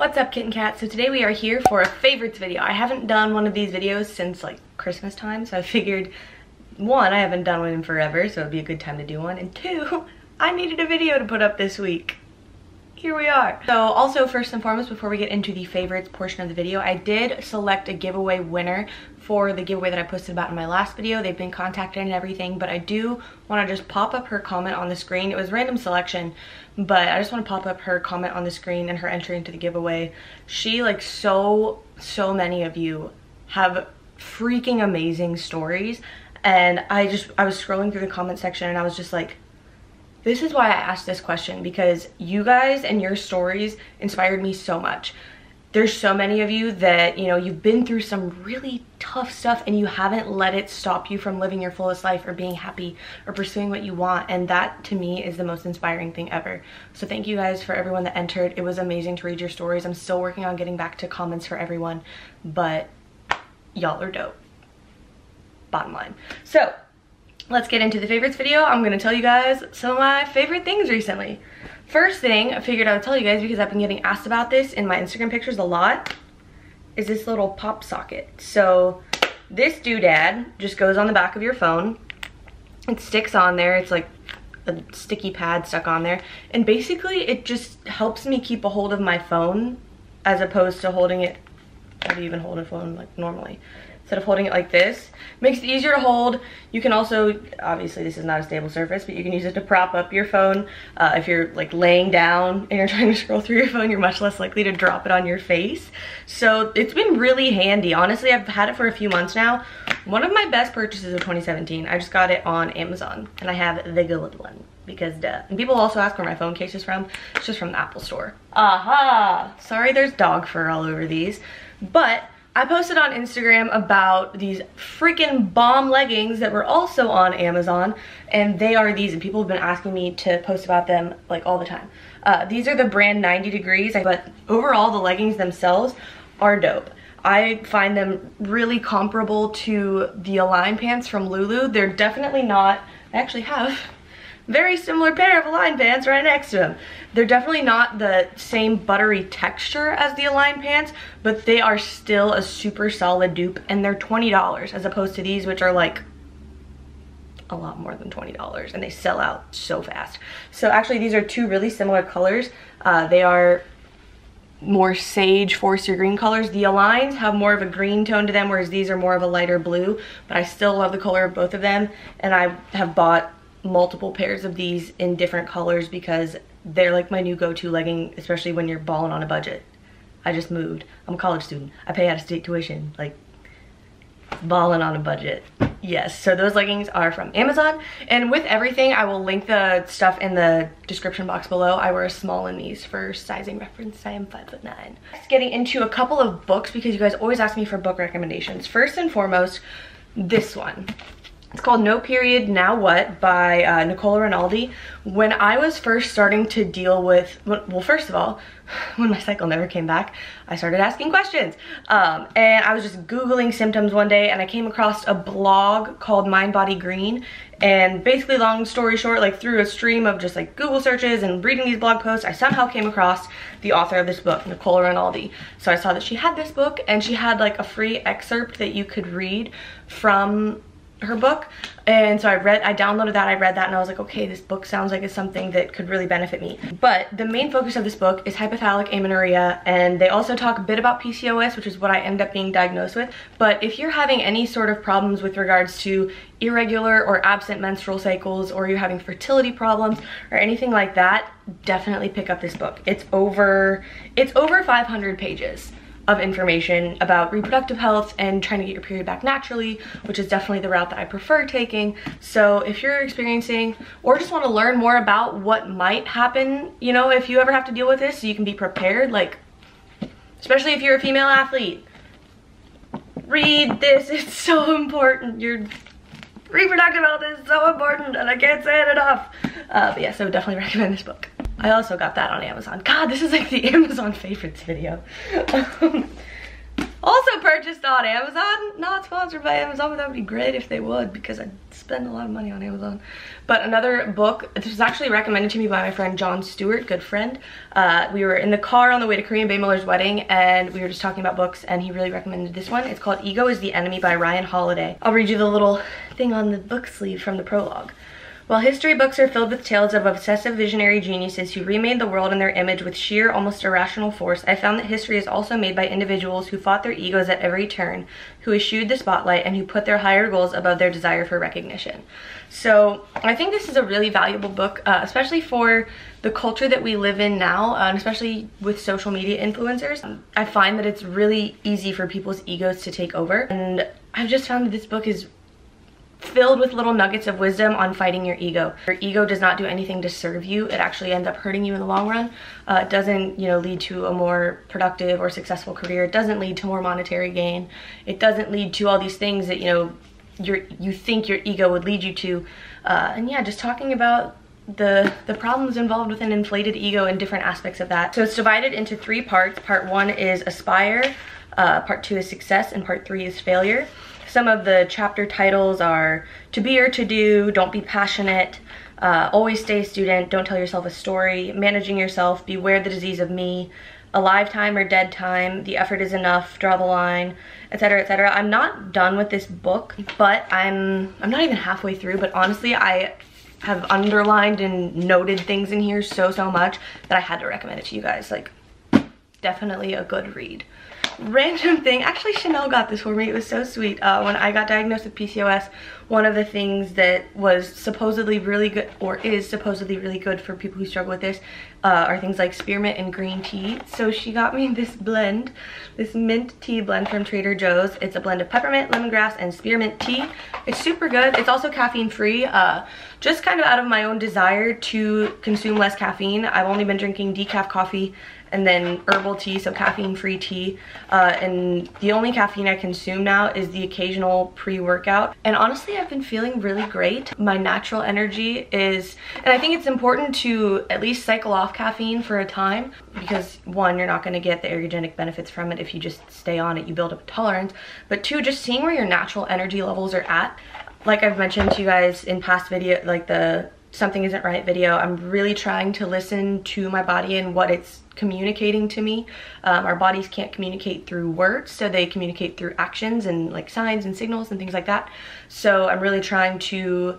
What's up, kitten cat? So today we are here for a favorites video. I haven't done one of these videos since like Christmas time, so I figured, one, I haven't done one in forever, so it'd be a good time to do one, and two, I needed a video to put up this week. Here we are. So also, first and foremost, before we get into the favorites portion of the video, I did select a giveaway winner for the giveaway that I posted about in my last video. They've been contacted and everything, but I do want to just pop up her comment on the screen. It was random selection, but I just want to pop up her comment on the screen and her entry into the giveaway. She, like so many of you have freaking amazing stories, and I was scrolling through the comment section and I was just like, this is why I asked this question, because you guys and your stories inspired me so much. There's so many of you that, you know, you've been through some really tough stuff and you haven't let it stop you from living your fullest life or being happy or pursuing what you want. And that to me is the most inspiring thing ever. So thank you guys for everyone that entered. It was amazing to read your stories. I'm still working on getting back to comments for everyone, but y'all are dope. Bottom line. So let's get into the favorites video. I'm gonna tell you guys some of my favorite things recently. First thing I figured I would tell you guys, because I've been getting asked about this in my Instagram pictures a lot, is this little pop socket. So this doodad just goes on the back of your phone. It sticks on there. It's like a sticky pad stuck on there. And basically it just helps me keep a hold of my phone as opposed to holding it. How do you even hold a phone like normally? Instead of holding it like this, makes it easier to hold. You can also, obviously this is not a stable surface, but you can use it to prop up your phone. If you're like laying down and you're trying to scroll through your phone, you're much less likely to drop it on your face. So it's been really handy. Honestly, I've had it for a few months now. One of my best purchases of 2017. I just got it on Amazon and I have the good one because duh. And people also ask where my phone case is from. It's just from the Apple store. Aha! Sorry there's dog fur all over these, but I posted on Instagram about these freaking bomb leggings that were also on Amazon, and they are these, and people have been asking me to post about them like all the time. These are the brand 90 Degrees, but overall the leggings themselves are dope. I find them really comparable to the Align pants from Lulu. They're definitely not, I actually have very similar pair of Align pants right next to them. They're definitely not the same buttery texture as the Align pants, but they are still a super solid dupe, and they're $20 as opposed to these, which are like a lot more than $20, and they sell out so fast. So actually these are two really similar colors. They are more sage forest green colors. The Aligns have more of a green tone to them, whereas these are more of a lighter blue, but I still love the color of both of them, and I have bought multiple pairs of these in different colors because they're like my new go-to legging, especially when you're balling on a budget. I just moved. I'm a college student. I pay out-of-state tuition. Like, balling on a budget. Yes, so those leggings are from Amazon, and with everything I will link the stuff in the description box below. I wear a small in these for sizing reference. I am 5'9". Next, getting into a couple of books, because you guys always ask me for book recommendations. First and foremost, this one. It's called No Period, Now What by Nicola Rinaldi. When I was first starting to deal with, well, first of all, when my cycle never came back, I started asking questions. And I was just Googling symptoms one day, and I came across a blog called Mind Body Green. And basically, long story short, like through a stream of just like Google searches and reading these blog posts, I somehow came across the author of this book, Nicola Rinaldi. So I saw that she had this book, and she had like a free excerpt that you could read from her book, and so I downloaded that, I read that, and I was like, okay, this book sounds like it's something that could really benefit me. But the main focus of this book is hypothalamic amenorrhea, and they also talk a bit about PCOS, which is what I ended up being diagnosed with. But if you're having any sort of problems with regards to irregular or absent menstrual cycles, or you're having fertility problems or anything like that, definitely pick up this book. It's over 500 pages of information about reproductive health and trying to get your period back naturally, which is definitely the route that I prefer taking. So if you're experiencing or just want to learn more about what might happen, you know, if you ever have to deal with this, so you can be prepared, like, especially if you're a female athlete, read this. It's so important. Your reproductive health is so important, and I can't say it enough. But yeah, so definitely recommend this book. I also got that on Amazon. God, this is like the Amazon favorites video. Also purchased on Amazon, not sponsored by Amazon, but that would be great if they would, because I spend a lot of money on Amazon. But another book, this was actually recommended to me by my friend John Stewart, good friend. We were in the car on the way to Korean Bay Miller's wedding, and we were just talking about books, and he really recommended this one. It's called Ego is the Enemy by Ryan Holiday. I'll read you the little thing on the book sleeve from the prologue. While history books are filled with tales of obsessive visionary geniuses who remade the world in their image with sheer, almost irrational force, I found that history is also made by individuals who fought their egos at every turn, who eschewed the spotlight, and who put their higher goals above their desire for recognition. So I think this is a really valuable book, especially for the culture that we live in now, and especially with social media influencers. I find that it's really easy for people's egos to take over, and I've just found that this book is filled with little nuggets of wisdom on fighting your ego. Your ego does not do anything to serve you. It actually ends up hurting you in the long run. It doesn't, lead to a more productive or successful career. It doesn't lead to more monetary gain. It doesn't lead to all these things that, you think your ego would lead you to. And yeah, just talking about the problems involved with an inflated ego and different aspects of that. So it's divided into 3 parts. Part 1 is aspire, part 2 is success, and part 3 is failure. Some of the chapter titles are To Be or To Do, Don't Be Passionate, Always Stay a Student, Don't Tell Yourself a Story, Managing Yourself, Beware the Disease of Me, Alive Time or Dead Time, The Effort is Enough, Draw the Line, etc., etc. I'm not done with this book, but I'm not even halfway through, but honestly, I have underlined and noted things in here so much that I had to recommend it to you guys. Like, definitely a good read. Random thing, actually Chanel got this for me. It was so sweet. When I got diagnosed with PCOS, one of the things that was supposedly really good, or is supposedly really good for people who struggle with this, are things like spearmint and green tea. So she got me this blend, this mint tea blend from Trader Joe's. It's a blend of peppermint, lemongrass, and spearmint tea. It's super good. It's also caffeine free, just kind of out of my own desire to consume less caffeine. I've only been drinking decaf coffee and then herbal tea, so caffeine-free tea. And the only caffeine I consume now is the occasional pre-workout. And honestly, I've been feeling really great. My natural energy is, and I think it's important to at least cycle off caffeine for a time, because 1, you're not gonna get the ergogenic benefits from it if you just stay on it, you build up a tolerance. But 2, just seeing where your natural energy levels are at. Like I've mentioned to you guys in past video, like the Something Isn't Right video, I'm really trying to listen to my body and what it's communicating to me. Our bodies can't communicate through words, so they communicate through actions and like signs and signals and things like that. So I'm really trying to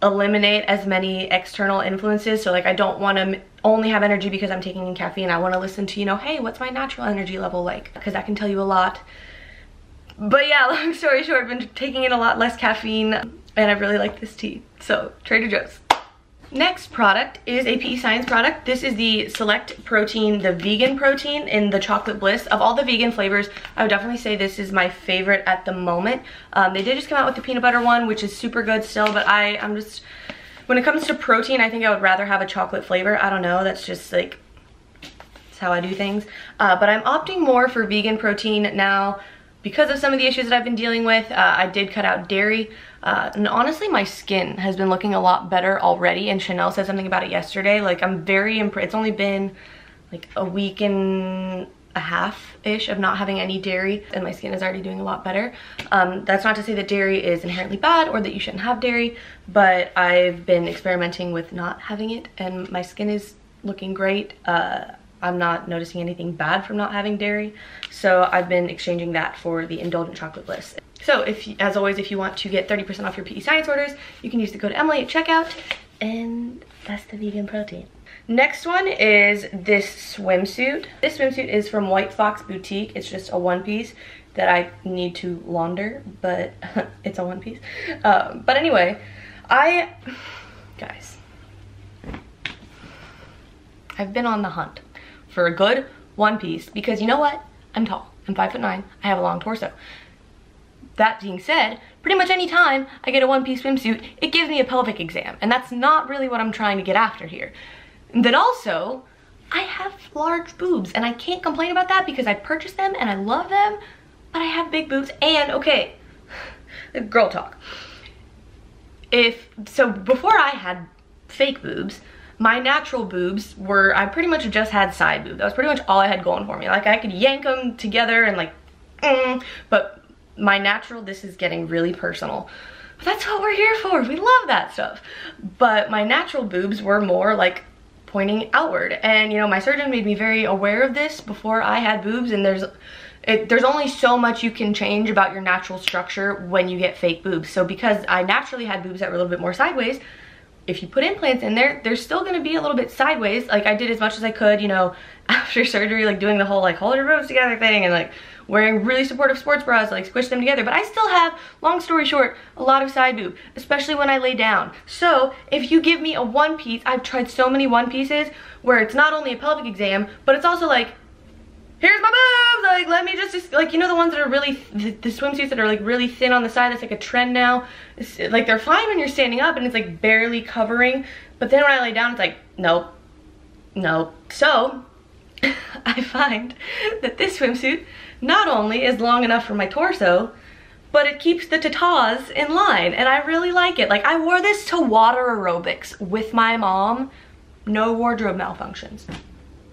eliminate as many external influences. So like, I don't want to only have energy because I'm taking in caffeine. I want to listen to, hey, what's my natural energy level like? Because that can tell you a lot. But yeah, long story short, I've been taking in a lot less caffeine, and I really like this tea. So Trader Joe's. Next product is a PE Science product. This is the Select Protein, the vegan protein in the Chocolate Bliss. Of all the vegan flavors, I would definitely say this is my favorite at the moment. They did just come out with the peanut butter one, which is super good still, but I'm just, when it comes to protein, I think I would rather have a chocolate flavor. I don't know, that's just like, that's how I do things. But I'm opting more for vegan protein now because of some of the issues that I've been dealing with. I did cut out dairy. And honestly, my skin has been looking a lot better already, and Chanel said something about it yesterday. Like, I'm very impressed. It's only been like a week and a half-ish of not having any dairy, and my skin is already doing a lot better. That's not to say that dairy is inherently bad or that you shouldn't have dairy, but I've been experimenting with not having it, and my skin is looking great. I'm not noticing anything bad from not having dairy, so I've been exchanging that for the Indulgent Chocolate Bliss. So as always, if you want to get 30% off your PE Science orders, you can use the code Emily at checkout, and that's the vegan protein. Next one is this swimsuit. This swimsuit is from White Fox Boutique. It's just a one-piece that I need to launder, but it's a one-piece. But anyway, guys, I've been on the hunt for a good one-piece because you know what? I'm tall. I'm 5'9". I have a long torso. That being said, pretty much any time I get a one-piece swimsuit, it gives me a pelvic exam, and that's not really what I'm trying to get after here. And then also, I have large boobs, and I can't complain about that because I purchased them and I love them, but I have big boobs. And okay, girl talk. So before I had fake boobs, my natural boobs were, I pretty much just had side boob. That was pretty much all I had going for me. Like, I could yank them together and like But my natural, this is getting really personal. But that's what we're here for. We love that stuff. But my natural boobs were more like pointing outward. And you know, my surgeon made me very aware of this before I had boobs, and there's only so much you can change about your natural structure when you get fake boobs. So because I naturally had boobs that were a little bit more sideways, if you put implants in there, they're still gonna be a little bit sideways. Like I did as much as I could, you know, after surgery, like doing the whole like hold your boobs together thing and like wearing really supportive sports bras to like squish them together. But I still have, long story short, a lot of side boob, especially when I lay down. So if you give me a one piece, I've tried so many one pieces where it's not only a pelvic exam, but it's also like, here's my boobs, like let me just like, you know, the ones that are really, the swimsuits that are like really thin on the side, that's like a trend now. It's like they're fine when you're standing up and it's like barely covering, but then when I lay down, it's like, nope, nope. So I find that this swimsuit not only is long enough for my torso, but it keeps the tatas in line, and I really like it. Like I wore this to water aerobics with my mom, no wardrobe malfunctions.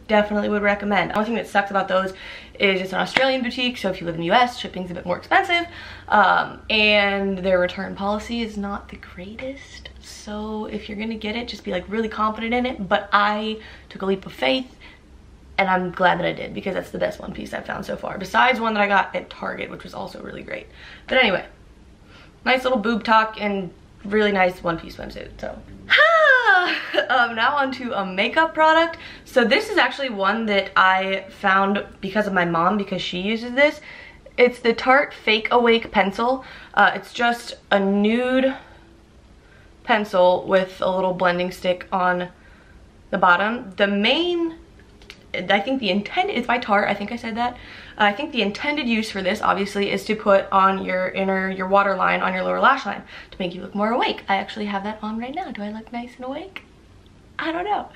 Definitely would recommend. The only thing that sucks about those is it's an Australian boutique, so if you live in the US, shipping's a bit more expensive, and their return policy is not the greatest. So if you're gonna get it, just be like really confident in it. But I took a leap of faith, and I'm glad that I did, because that's the best one piece I've found so far, besides one that I got at Target, which was also really great. But anyway, nice little boob talk and really nice one piece swimsuit. So now onto a makeup product. So this is actually one that I found because of my mom, because she uses this. It's the Tarte Fake Awake pencil. It's just a nude pencil with a little blending stick on the bottom. The main, I think the intended, it's by Tarte, I think I said that. I think the intended use for this obviously is to put on your waterline on your lower lash line to make you look more awake. I actually have that on right now. Do I look nice and awake? I don't know.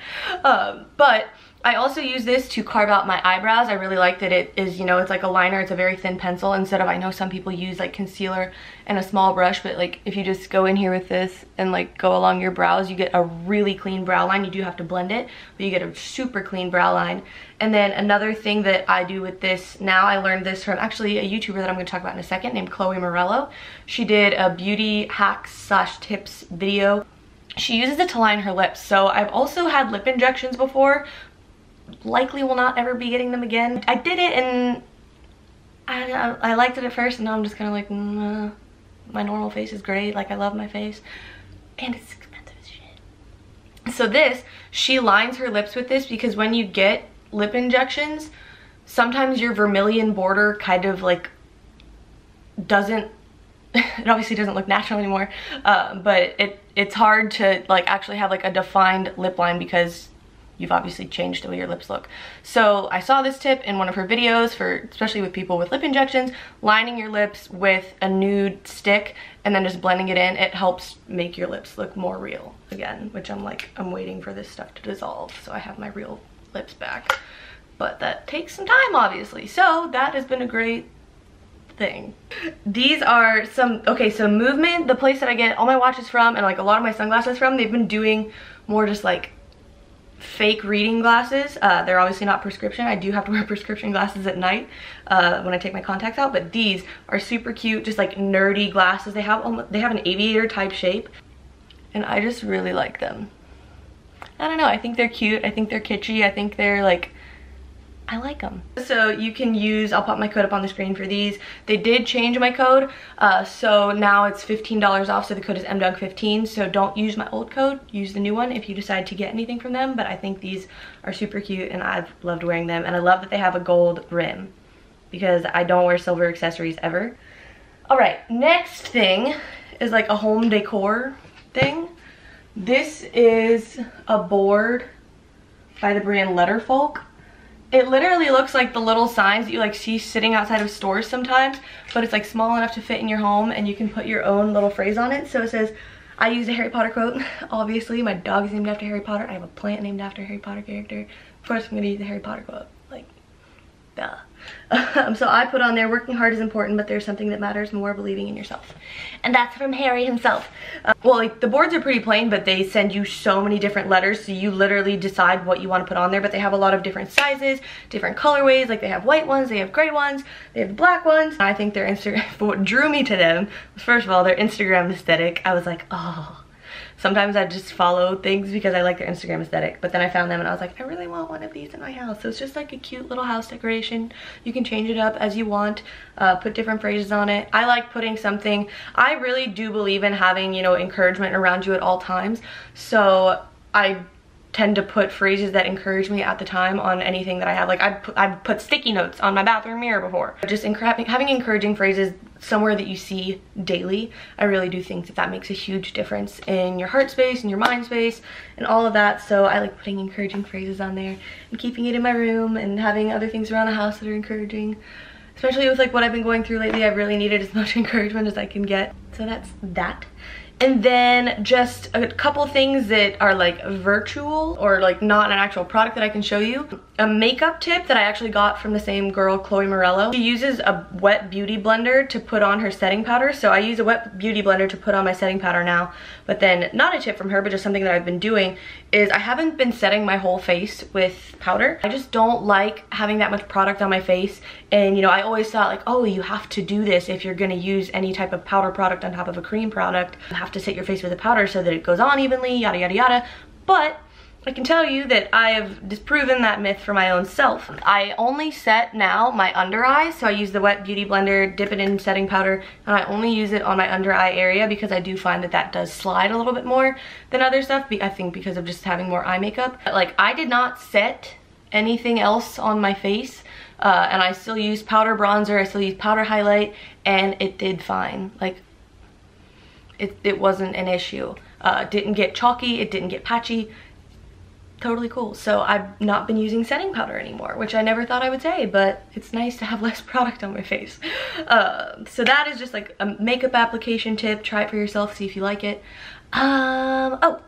But I also use this to carve out my eyebrows. I really like that it is, you know, it's like a liner. It's a very thin pencil instead of, I know some people use like concealer and a small brush, but like if you just go in here with this and like go along your brows, you get a really clean brow line. You do have to blend it, but you get a super clean brow line. And then another thing that I do with this now, I learned this from actually a YouTuber that I'm going to talk about in a second named Chloe Morello. She did a beauty hacks / tips video. She uses it to line her lips. So I've also had lip injections before. Likely will not ever be getting them again. I did it and I liked it at first, and now I'm just kind of like, my normal face is great. Like I love my face, and it's expensive as shit. So this, she lines her lips with this because when you get lip injections, sometimes your vermilion border kind of like doesn't, it obviously doesn't look natural anymore, but it's hard to like actually have like a defined lip line because you've obviously changed the way your lips look. So I saw this tip in one of her videos for, especially with people with lip injections, lining your lips with a nude stick and then just blending it in. It helps make your lips look more real again, which I'm waiting for this stuff to dissolve so I have my real lips back. But that takes some time, obviously. So that has been a great thing. These are some, okay, so Movement, the place that I get all my watches from and like a lot of my sunglasses from, they've been doing more just like fake reading glasses. They're obviously not prescription. I do have to wear prescription glasses at night when I take my contacts out, but these are super cute, just like nerdy glasses. They have an aviator type shape, and I just really like them. I don't know, I think they're cute, I think they're kitschy, I think they're like, I like them. So you can use, I'll pop my code up on the screen for these. They did change my code, so now it's $15 off, so the code is MDUNK15, so don't use my old code, use the new one if you decide to get anything from them. But I think these are super cute and I've loved wearing them, and I love that they have a gold rim because I don't wear silver accessories ever. Alright, next thing is like a home decor thing. This is a board by the brand Letterfolk. It literally looks like the little signs that you like see sitting outside of stores sometimes, but it's like small enough to fit in your home and you can put your own little phrase on it. So it says, I used a Harry Potter quote. Obviously, my dog is named after Harry Potter. I have a plant named after a Harry Potter character. Of course, I'm gonna use the Harry Potter quote. Like, duh. So I put on there, working hard is important, but there's something that matters more, believing in yourself. And that's from Harry himself. Well, like, the boards are pretty plain, but they send you so many different letters, so you literally decide what you want to put on there, but they have a lot of different sizes, different colorways. Like, they have white ones, they have gray ones, they have black ones. I think their Instagram, what drew me to them was, first of all, their Instagram aesthetic. I was like, oh. Sometimes I just follow things because I like their Instagram aesthetic, but then I found them and I was like, I really want one of these in my house. So it's just like a cute little house decoration. You can change it up as you want, put different phrases on it. I like putting something, I really do believe in having, you know, encouragement around you at all times. So I tend to put phrases that encourage me at the time on anything that I have. Like, I've put sticky notes on my bathroom mirror before. Just having encouraging phrases somewhere that you see daily, I really do think that that makes a huge difference in your heart space and your mind space and all of that. So I like putting encouraging phrases on there and keeping it in my room and having other things around the house that are encouraging. Especially with like what I've been going through lately, I've really needed as much encouragement as I can get. So that's that. And then just a couple things that are like virtual or like not an actual product that I can show you. A makeup tip that I actually got from the same girl, Chloe Morello. She uses a wet beauty blender to put on her setting powder. So I use a wet beauty blender to put on my setting powder now. But then, not a tip from her, but just something that I've been doing, is I haven't been setting my whole face with powder. I just don't like having that much product on my face. And you know, I always thought like, oh, you have to do this if you're gonna use any type of powder product on top of a cream product. You have to set your face with a powder so that it goes on evenly, yada yada yada. But I can tell you that I have disproven that myth for my own self. I only set now my under eyes, so I use the wet beauty blender, dip it in setting powder, and I only use it on my under eye area because I do find that that does slide a little bit more than other stuff, I think because of just having more eye makeup. Like, I did not set anything else on my face, and I still use powder bronzer, I still use powder highlight, and it did fine. Like, it wasn't an issue. It didn't get chalky, it didn't get patchy. Totally cool. So I've not been using setting powder anymore, which I never thought I would say, but it's nice to have less product on my face. So that is just like a makeup application tip. Try it for yourself, see if you like it. Oh,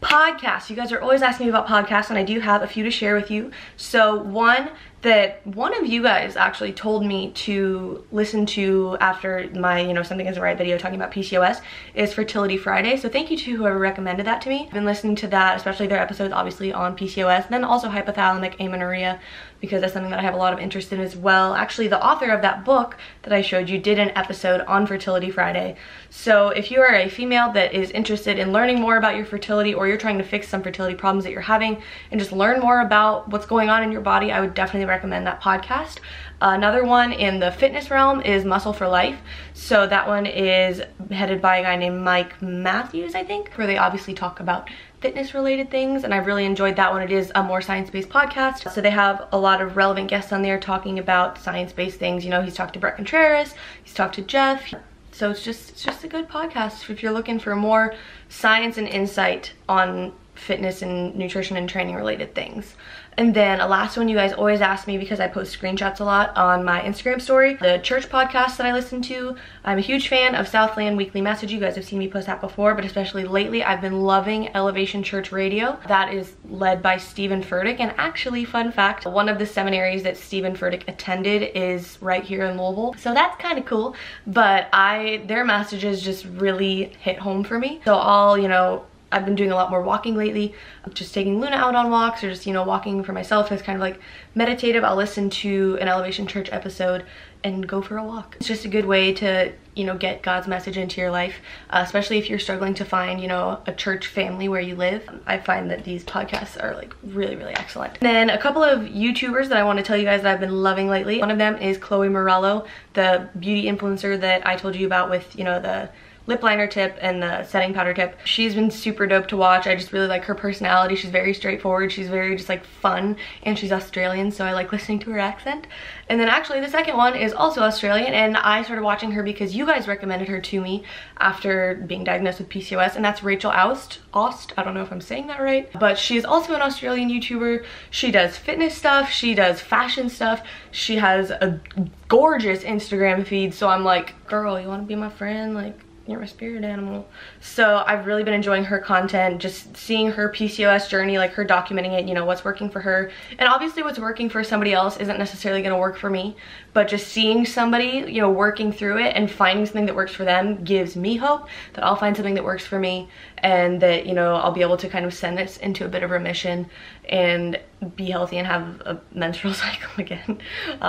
podcasts. You guys are always asking me about podcasts, and I do have a few to share with you. So one that one of you guys actually told me to listen to after my, you know, Something Isn't Right video talking about PCOS is Fertility Friday. So thank you to whoever recommended that to me. I've been listening to that, especially their episodes obviously on PCOS, then also hypothalamic amenorrhea, because that's something that I have a lot of interest in as well. Actually, the author of that book that I showed you did an episode on Fertility Friday. So if you are a female that is interested in learning more about your fertility, or you're trying to fix some fertility problems that you're having and just learn more about what's going on in your body, I would definitely recommend that podcast. Another one in the fitness realm is Muscle for Life. So that one is headed by a guy named Mike Matthews, I think, where they obviously talk about fitness related things, and I've really enjoyed that one. It is a more science-based podcast, so they have a lot of relevant guests on there talking about science-based things. You know, he's talked to Brett Contreras, he's talked to Jeff. So it's just a good podcast if you're looking for more science and insight on fitness and nutrition and training related things. And then a last one you guys always ask me, because I post screenshots a lot on my Instagram story, the church podcast that I listen to. I'm a huge fan of Southland Weekly Message. You guys have seen me post that before, but especially lately I've been loving Elevation Church Radio. That is led by Stephen Furtick, and actually, fun fact, one of the seminaries that Stephen Furtick attended is right here in Louisville. So that's kind of cool, but their messages just really hit home for me. So I've been doing a lot more walking lately, just taking Luna out on walks, or just, you know, walking for myself is kind of like meditative. I'll listen to an Elevation Church episode and go for a walk. It's just a good way to, you know, get God's message into your life, especially if you're struggling to find, you know, a church family where you live. I find that these podcasts are like really, really excellent. And then a couple of YouTubers that I want to tell you guys that I've been loving lately. One of them is Chloe Morello, the beauty influencer that I told you about with, you know, the lip liner tip and the setting powder tip. She's been super dope to watch. I just really like her personality. She's very straightforward. She's very just like fun, and she's Australian, so I like listening to her accent. And then actually the second one is also Australian, and I started watching her because you guys recommended her to me after being diagnosed with PCOS, and that's Rachel Oust. I don't know if I'm saying that right, but she is also an Australian YouTuber. She does fitness stuff, she does fashion stuff, she has a gorgeous Instagram feed, so I'm like, girl, you want to be my friend? Like, You're my spirit animal. So I've really been enjoying her content, just seeing her PCOS journey, like her documenting it, you know, what's working for her. And obviously what's working for somebody else isn't necessarily gonna work for me, but just seeing somebody, you know, working through it and finding something that works for them gives me hope that I'll find something that works for me, and that, you know, I'll be able to kind of send this into a bit of remission and be healthy and have a menstrual cycle again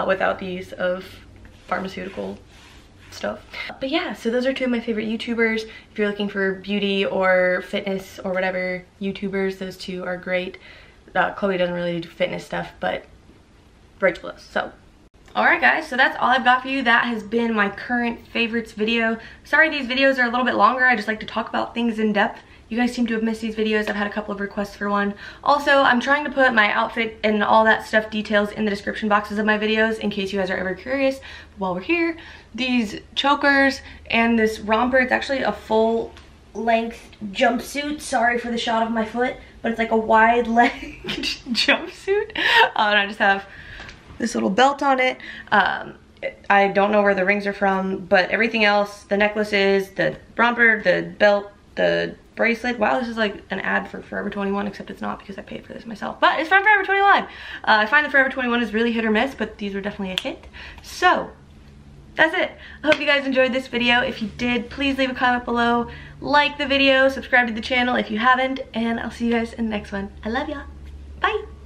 without the use of pharmaceutical stuff. But yeah, so those are two of my favorite YouTubers. If you're looking for beauty or fitness or whatever YouTubers, those two are great. Chloe doesn't really do fitness stuff, but Rachel does. So alright guys, so that's all I've got for you. That has been my current favorites video. Sorry these videos are a little bit longer. I just like to talk about things in depth. You guys seem to have missed these videos. I've had a couple of requests for one. Also, I'm trying to put my outfit and all that stuff details in the description boxes of my videos in case you guys are ever curious. But while we're here, these chokers and this romper, it's actually a full length jumpsuit. Sorry for the shot of my foot, but it's like a wide leg jumpsuit. And I just have this little belt on it. I don't know where the rings are from, but everything else, the necklaces, the romper, the belt, the bracelet. Wow, this is like an ad for Forever 21, except it's not because I paid for this myself. But it's from Forever 21. I find that Forever 21 is really hit or miss, but these were definitely a hit. So that's it. I hope you guys enjoyed this video. If you did, please leave a comment below, like the video, subscribe to the channel if you haven't, and I'll see you guys in the next one. I love y'all. Bye.